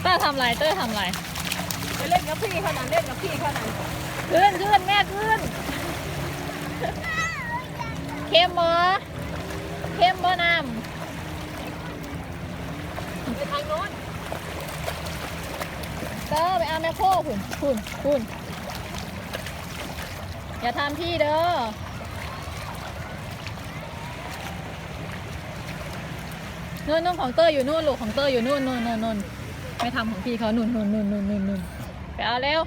เต้ยทำไรเต้ยทำไรไปเล่นกับพี่เขานั้นเล่นกับพี่เขานั้น ขึ้นแม่ขึ้นเข้มบ่น้ำ ไปทางโน้น เต้ยไปเอาแม่โคคุณอย่าทำพี่เด้อนู่นของเต้ยอยู่นู่นลูกของเต้ยอยู่นู่นไม่ทำของพี่เขานู่นไปเอาเร็ว